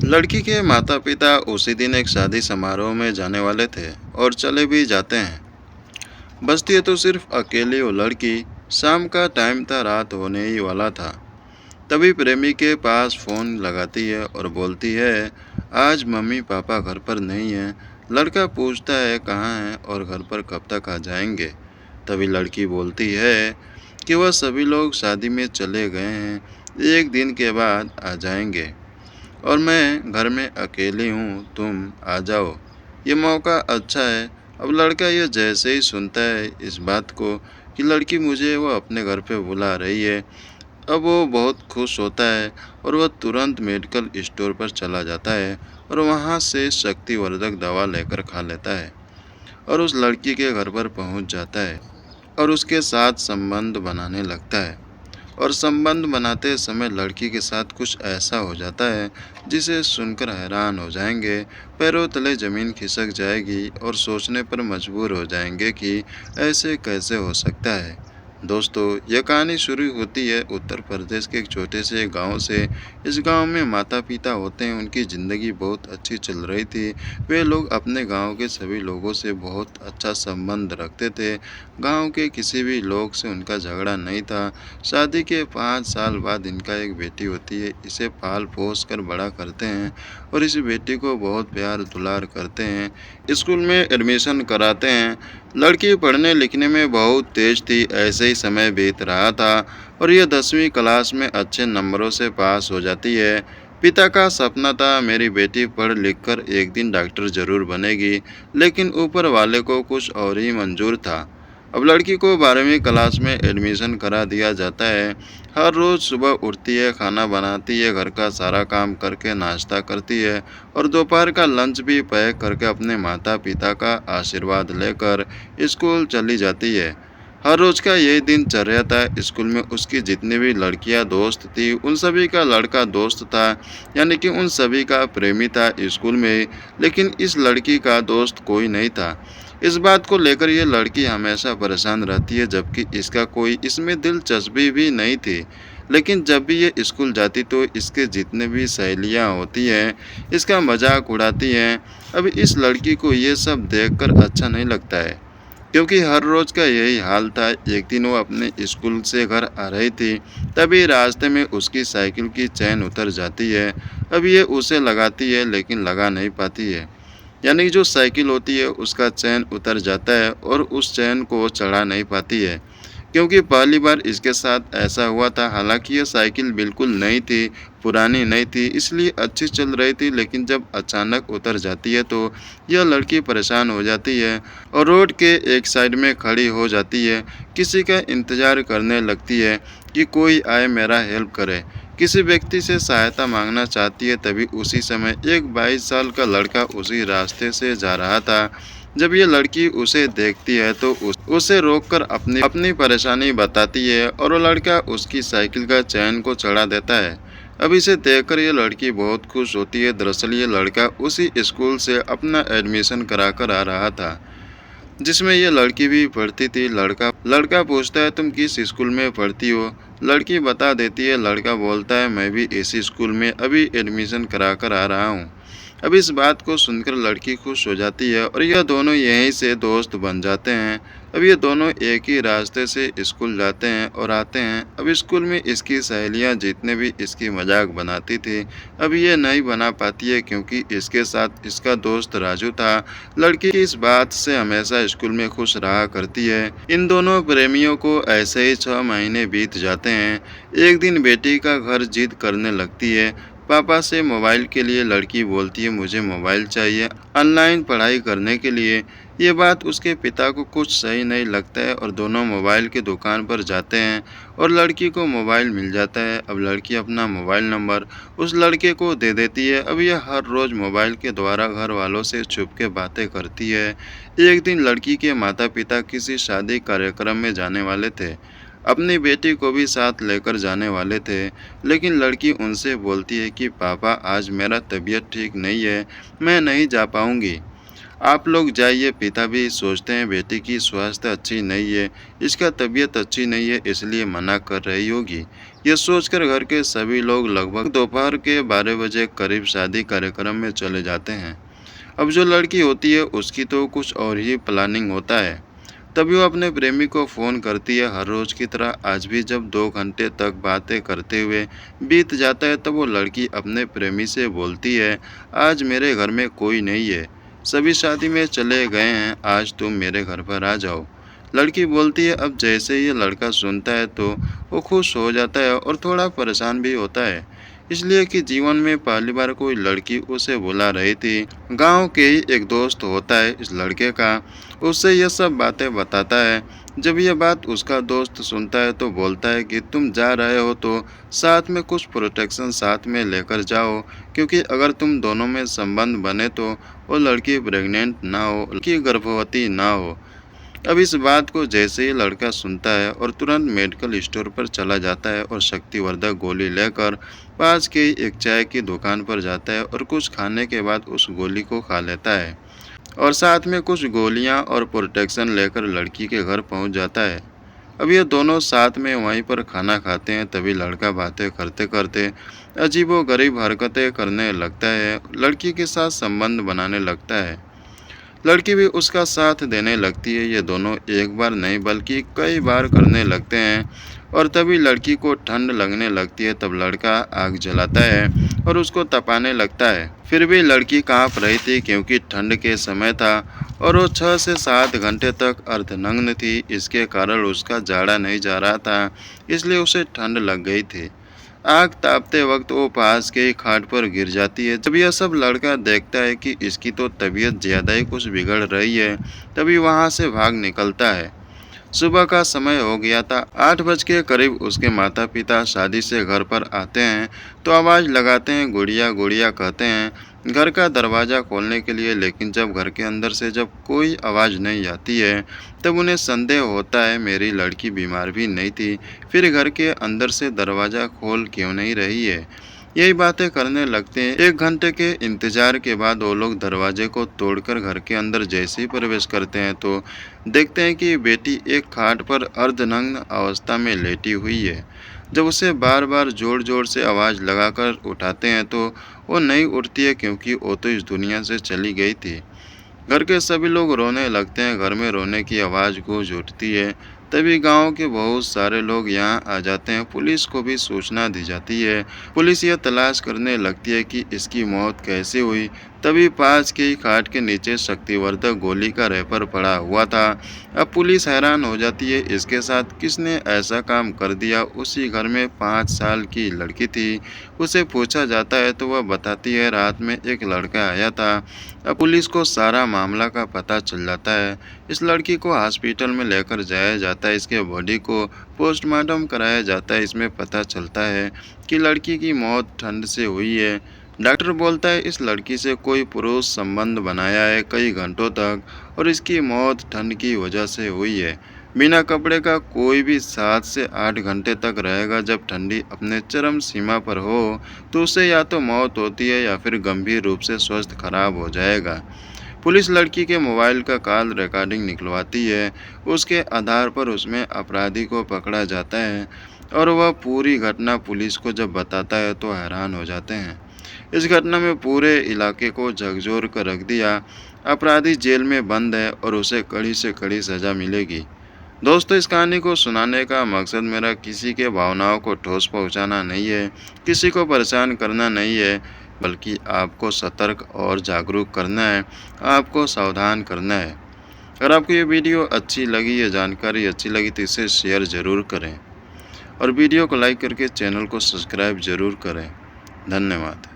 लड़की के माता पिता उसी दिन एक शादी समारोह में जाने वाले थे और चले भी जाते हैं। बचती है तो सिर्फ अकेली वो लड़की। शाम का टाइम था, रात होने ही वाला था। तभी प्रेमी के पास फोन लगाती है और बोलती है, आज मम्मी पापा घर पर नहीं है। लड़का पूछता है कहाँ है और घर पर कब तक आ जाएंगे। तभी लड़की बोलती है कि वह सभी लोग शादी में चले गए हैं, एक दिन के बाद आ जाएंगे और मैं घर में अकेली हूँ, तुम आ जाओ, ये मौका अच्छा है। अब लड़का ये जैसे ही सुनता है इस बात को कि लड़की मुझे वो अपने घर पे बुला रही है, अब वो बहुत खुश होता है और वह तुरंत मेडिकल स्टोर पर चला जाता है और वहाँ से शक्तिवर्धक दवा लेकर खा लेता है और उस लड़की के घर पर पहुँच जाता है और उसके साथ संबंध बनाने लगता है। और संबंध बनाते समय लड़की के साथ कुछ ऐसा हो जाता है जिसे सुनकर हैरान हो जाएंगे, पैरों तले ज़मीन खिसक जाएगी और सोचने पर मजबूर हो जाएंगे कि ऐसे कैसे हो सकता है। दोस्तों, यह कहानी शुरू होती है उत्तर प्रदेश के एक छोटे से गांव से। इस गांव में माता पिता होते हैं, उनकी ज़िंदगी बहुत अच्छी चल रही थी। वे लोग अपने गांव के सभी लोगों से बहुत अच्छा संबंध रखते थे। गांव के किसी भी लोग से उनका झगड़ा नहीं था। शादी के 5 साल बाद इनका एक बेटी होती है। इसे पाल पोस कर बड़ा करते हैं और इस बेटी को बहुत प्यार दुलार करते हैं। स्कूल में एडमिशन कराते हैं। लड़की पढ़ने लिखने में बहुत तेज थी। ऐसे ही समय बीत रहा था और यह 10वीं क्लास में अच्छे नंबरों से पास हो जाती है। पिता का सपना था मेरी बेटी पढ़ लिख कर एक दिन डॉक्टर जरूर बनेगी, लेकिन ऊपर वाले को कुछ और ही मंजूर था। अब लड़की को 12वीं क्लास में एडमिशन करा दिया जाता है। हर रोज़ सुबह उठती है, खाना बनाती है, घर का सारा काम करके नाश्ता करती है और दोपहर का लंच भी पैक करके अपने माता पिता का आशीर्वाद लेकर स्कूल चली जाती है। हर रोज़ का यही दिनचर्या था। स्कूल में उसकी जितनी भी लड़कियां दोस्त थी उन सभी का लड़का दोस्त था, यानी कि उन सभी का प्रेमी था स्कूल में। लेकिन इस लड़की का दोस्त कोई नहीं था। इस बात को लेकर ये लड़की हमेशा परेशान रहती है, जबकि इसका कोई इसमें दिलचस्पी भी नहीं थी। लेकिन जब भी ये स्कूल जाती तो इसके जितने भी सहेलियां होती हैं इसका मजाक उड़ाती हैं। अब इस लड़की को ये सब देखकर अच्छा नहीं लगता है, क्योंकि हर रोज़ का यही हाल था। एक दिन वो अपने स्कूल से घर आ रही थी, तभी रास्ते में उसकी साइकिल की चैन उतर जाती है। अब ये उसे लगाती है लेकिन लगा नहीं पाती है, यानी कि जो साइकिल होती है उसका चैन उतर जाता है और उस चैन को वो चढ़ा नहीं पाती है, क्योंकि पहली बार इसके साथ ऐसा हुआ था। हालांकि ये साइकिल बिल्कुल नई थी, पुरानी नहीं थी, इसलिए अच्छी चल रही थी। लेकिन जब अचानक उतर जाती है तो यह लड़की परेशान हो जाती है और रोड के एक साइड में खड़ी हो जाती है। किसी का इंतज़ार करने लगती है कि कोई आए मेरा हेल्प करे। किसी व्यक्ति से सहायता मांगना चाहती है। तभी उसी समय एक 22 साल का लड़का उसी रास्ते से जा रहा था। जब ये लड़की उसे देखती है तो उसे रोककर अपनी अपनी परेशानी बताती है और वो लड़का उसकी साइकिल का चैन को चढ़ा देता है। अब इसे देखकर ये लड़की बहुत खुश होती है। दरअसल ये लड़का उसी स्कूल से अपना एडमिशन कराकर आ रहा था जिसमें ये लड़की भी पढ़ती थी। लड़का लड़का पूछता है तुम किस स्कूल में पढ़ती हो। लड़की बता देती है। लड़का बोलता है मैं भी इसी स्कूल में अभी एडमिशन करा कर आ रहा हूँ। अब इस बात को सुनकर लड़की खुश हो जाती है और यह दोनों यहीं से दोस्त बन जाते हैं। अब ये दोनों एक ही रास्ते से स्कूल जाते हैं और आते हैं। अब स्कूल में इसकी सहेलियां जितने भी इसकी मजाक बनाती थी अब ये नहीं बना पाती है, क्योंकि इसके साथ इसका दोस्त राजू था। लड़की इस बात से हमेशा स्कूल में खुश रहा करती है। इन दोनों प्रेमियों को ऐसे ही 6 महीने बीत जाते हैं। एक दिन बेटी का घर जिद करने लगती है पापा से मोबाइल के लिए। लड़की बोलती है मुझे मोबाइल चाहिए ऑनलाइन पढ़ाई करने के लिए। ये बात उसके पिता को कुछ सही नहीं लगता है और दोनों मोबाइल की दुकान पर जाते हैं और लड़की को मोबाइल मिल जाता है। अब लड़की अपना मोबाइल नंबर उस लड़के को दे देती है। अब यह हर रोज़ मोबाइल के द्वारा घर वालों से छुप के बातें करती है। एक दिन लड़की के माता पिता किसी शादी कार्यक्रम में जाने वाले थे, अपनी बेटी को भी साथ लेकर जाने वाले थे। लेकिन लड़की उनसे बोलती है कि पापा आज मेरा तबीयत ठीक नहीं है, मैं नहीं जा पाऊंगी। आप लोग जाइए। पिता भी सोचते हैं बेटी की स्वास्थ्य अच्छी नहीं है, इसका तबीयत अच्छी नहीं है, इसलिए मना कर रही होगी। ये सोचकर घर के सभी लोग लगभग दोपहर के 12 बजे करीब शादी कार्यक्रम में चले जाते हैं। अब जो लड़की होती है उसकी तो कुछ और ही प्लानिंग होता है। तभी वो अपने प्रेमी को फ़ोन करती है। हर रोज़ की तरह आज भी जब 2 घंटे तक बातें करते हुए बीत जाता है, तब वो लड़की अपने प्रेमी से बोलती है, आज मेरे घर में कोई नहीं है, सभी शादी में चले गए हैं, आज तुम मेरे घर पर आ जाओ। लड़की बोलती है। अब जैसे ही ये लड़का सुनता है तो वो खुश हो जाता है और थोड़ा परेशान भी होता है, इसलिए कि जीवन में पहली बार कोई लड़की उसे बुला रही थी। गांव के ही एक दोस्त होता है इस लड़के का, उससे यह सब बातें बताता है। जब यह बात उसका दोस्त सुनता है तो बोलता है कि तुम जा रहे हो तो साथ में कुछ प्रोटेक्शन साथ में लेकर जाओ, क्योंकि अगर तुम दोनों में संबंध बने तो वो लड़की प्रेग्नेंट ना हो, लड़की गर्भवती ना हो। अब इस बात को जैसे ही लड़का सुनता है और तुरंत मेडिकल स्टोर पर चला जाता है और शक्तिवर्धक गोली लेकर पास के ही एक चाय की दुकान पर जाता है और कुछ खाने के बाद उस गोली को खा लेता है और साथ में कुछ गोलियां और प्रोटेक्शन लेकर लड़की के घर पहुंच जाता है। अब ये दोनों साथ में वहीं पर खाना खाते हैं। तभी लड़का बातें करते करते अजीबोगरीब हरकतें करने लगता है, लड़की के साथ संबंध बनाने लगता है। लड़की भी उसका साथ देने लगती है। ये दोनों एक बार नहीं बल्कि कई बार करने लगते हैं और तभी लड़की को ठंड लगने लगती है। तब लड़का आग जलाता है और उसको तपाने लगता है। फिर भी लड़की कांप रही थी क्योंकि ठंड के समय था और वो 6 से 7 घंटे तक अर्धनग्न थी। इसके कारण उसका जाड़ा नहीं जा रहा था, इसलिए उसे ठंड लग गई थी। आग तापते वक्त वो पास के ही खाट पर गिर जाती है। जब यह सब लड़का देखता है कि इसकी तो तबीयत ज़्यादा ही कुछ बिगड़ रही है, तभी वहाँ से भाग निकलता है। सुबह का समय हो गया था। 8 बज के करीब उसके माता पिता शादी से घर पर आते हैं तो आवाज़ लगाते हैं, गुड़िया गुड़िया कहते हैं घर का दरवाज़ा खोलने के लिए। लेकिन जब घर के अंदर से जब कोई आवाज़ नहीं आती है, तब उन्हें संदेह होता है मेरी लड़की बीमार भी नहीं थी, फिर घर के अंदर से दरवाज़ा खोल क्यों नहीं रही है। यही बातें करने लगते हैं। 1 घंटे के इंतजार के बाद वो लोग दरवाजे को तोड़कर घर के अंदर जैसे ही प्रवेश करते हैं तो देखते हैं कि बेटी एक खाट पर अर्धनग्न अवस्था में लेटी हुई है। जब उसे बार बार जोर जोर से आवाज़ लगाकर उठाते हैं तो वो नहीं उठती है, क्योंकि वो तो इस दुनिया से चली गई थी। घर के सभी लोग रोने लगते हैं। घर में रोने की आवाज़ गूंज उठती है। तभी गांव के बहुत सारे लोग यहाँ आ जाते हैं। पुलिस को भी सूचना दी जाती है। पुलिस यह तलाश करने लगती है कि इसकी मौत कैसे हुई। तभी पास के ही खाट के नीचे शक्तिवर्धक गोली का रैपर पड़ा हुआ था। अब पुलिस हैरान हो जाती है, इसके साथ किसने ऐसा काम कर दिया। उसी घर में 5 साल की लड़की थी। उसे पूछा जाता है तो वह बताती है रात में एक लड़का आया था। अब पुलिस को सारा मामला का पता चल जाता है। इस लड़की को हॉस्पिटल में लेकर जाया जाता है। इसके बॉडी को पोस्टमार्टम कराया जाता है। इसमें पता चलता है कि लड़की की मौत ठंड से हुई है। डॉक्टर बोलता है इस लड़की से कोई पुरुष संबंध बनाया है कई घंटों तक और इसकी मौत ठंड की वजह से हुई है। बिना कपड़े का कोई भी 7 से 8 घंटे तक रहेगा। जब ठंडी अपने चरम सीमा पर हो तो उसे या तो मौत होती है या फिर गंभीर रूप से स्वास्थ्य खराब हो जाएगा। पुलिस लड़की के मोबाइल का कॉल रिकॉर्डिंग निकलवाती है। उसके आधार पर उसमें अपराधी को पकड़ा जाता है और वह पूरी घटना पुलिस को जब बताता है तो हैरान हो जाते हैं। इस घटना में पूरे इलाके को झकझोर कर रख दिया। अपराधी जेल में बंद है और उसे कड़ी से कड़ी सज़ा मिलेगी। दोस्तों, इस कहानी को सुनाने का मकसद मेरा किसी के भावनाओं को ठोस पहुंचाना नहीं है, किसी को परेशान करना नहीं है, बल्कि आपको सतर्क और जागरूक करना है, आपको सावधान करना है। अगर आपको ये वीडियो अच्छी लगी, ये जानकारी अच्छी लगी तो इसे शेयर ज़रूर करें और वीडियो को लाइक करके चैनल को सब्सक्राइब ज़रूर करें। धन्यवाद।